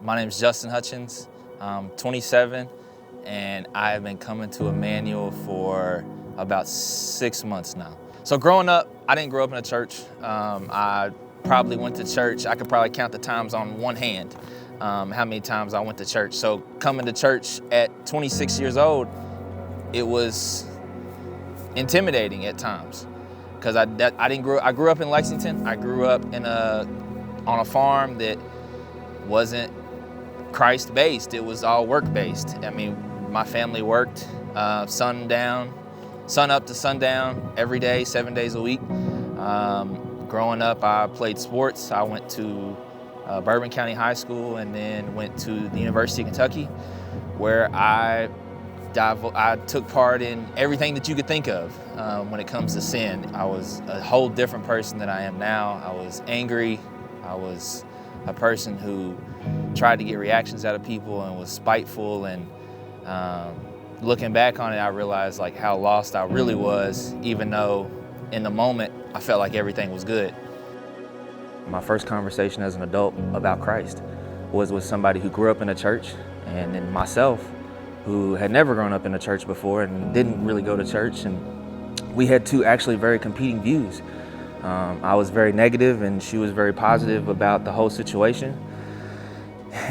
My name is Justin Hutchins. I'm 27, and I have been coming to Immanuel for about 6 months now. So growing up, I didn't grow up in a church. I probably went to church. I could probably count the times on one hand, how many times I went to church. So coming to church at 26 years old, it was intimidating at times because I grew up in Lexington. I grew up on a farm that wasn't Christ-based. It was all work-based. I mean, my family worked sun up to sundown every day, 7 days a week. Growing up, I played sports. I went to Bourbon County High School and then went to the University of Kentucky, where I took part in everything that you could think of when it comes to sin. I was a whole different person than I am now. I was angry. I was a person who tried to get reactions out of people and was spiteful. And looking back on it, I realized like how lost I really was, even though in the moment I felt like everything was good. My first conversation as an adult about Christ was with somebody who grew up in a church, and then myself, who had never grown up in a church before and didn't really go to church. And we had two actually very competing views. I was very negative and she was very positive about the whole situation.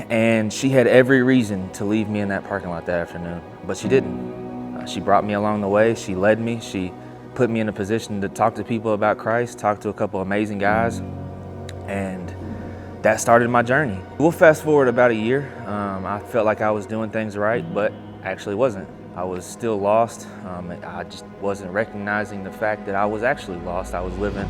And she had every reason to leave me in that parking lot that afternoon, but she didn't. She brought me along the way. She led me. She put me in a position to talk to people about Christ, talk to a couple amazing guys, and that started my journey. We'll fast forward about a year. I felt like I was doing things right, but actually wasn't. I was still lost. I just wasn't recognizing the fact that I was actually lost. I was living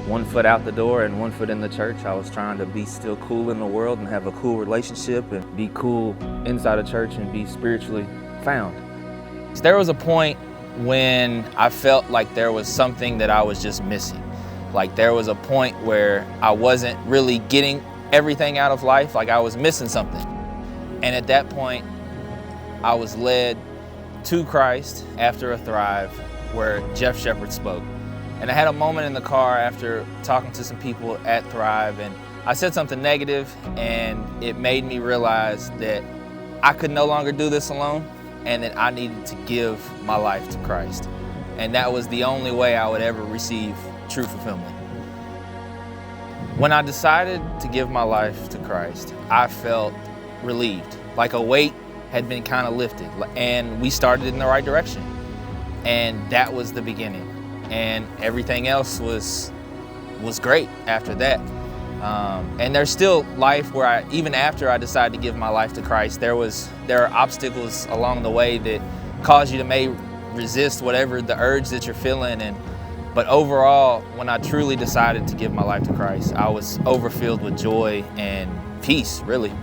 1 foot out the door and 1 foot in the church. I was trying to be still cool in the world and have a cool relationship and be cool inside a church and be spiritually found. There was a point when I felt like there was something that I was just missing. Like there was a point where I wasn't really getting everything out of life, like I was missing something. And at that point, I was led to Christ after a Thrive where Jeff Shepherd spoke. And I had a moment in the car after talking to some people at Thrive, and I said something negative, and it made me realize that I could no longer do this alone and that I needed to give my life to Christ. And that was the only way I would ever receive true fulfillment. When I decided to give my life to Christ, I felt relieved, like a weight had been kind of lifted, and we started in the right direction. And that was the beginning. And everything else was great after that. And there's still life where even after I decided to give my life to Christ, there are obstacles along the way that cause you to may resist whatever the urge that you're feeling. But overall, when I truly decided to give my life to Christ, I was overfilled with joy and peace, really.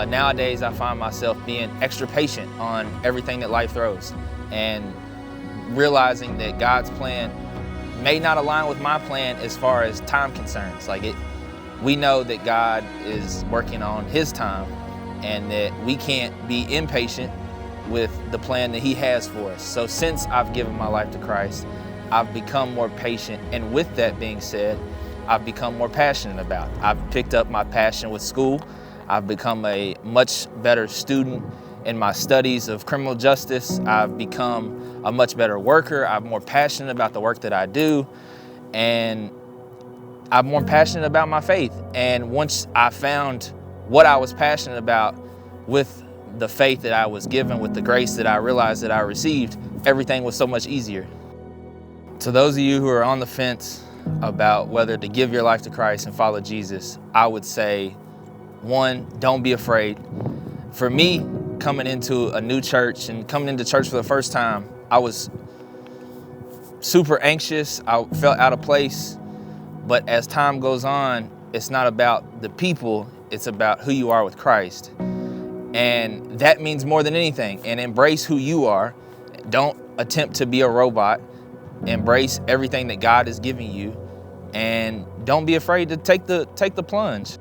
Nowadays, I find myself being extra patient on everything that life throws and realizing that God's plan may not align with my plan as far as time concerns. We know that God is working on His time and that we can't be impatient with the plan that He has for us. So since I've given my life to Christ, I've become more patient. And with that being said, I've become more passionate about it. I've picked up my passion with school. I've become a much better student in my studies of criminal justice. I've become a much better worker. I'm more passionate about the work that I do. And I'm more passionate about my faith. And once I found what I was passionate about with the faith that I was given, with the grace that I realized that I received, everything was so much easier. To those of you who are on the fence about whether to give your life to Christ and follow Jesus, I would say, one, don't be afraid. For me, coming into a new church and coming into church for the first time, I was super anxious. I felt out of place. But as time goes on, it's not about the people, it's about who you are with Christ. And that means more than anything. And embrace who you are. Don't attempt to be a robot. Embrace everything that God is giving you. And don't be afraid to take the plunge.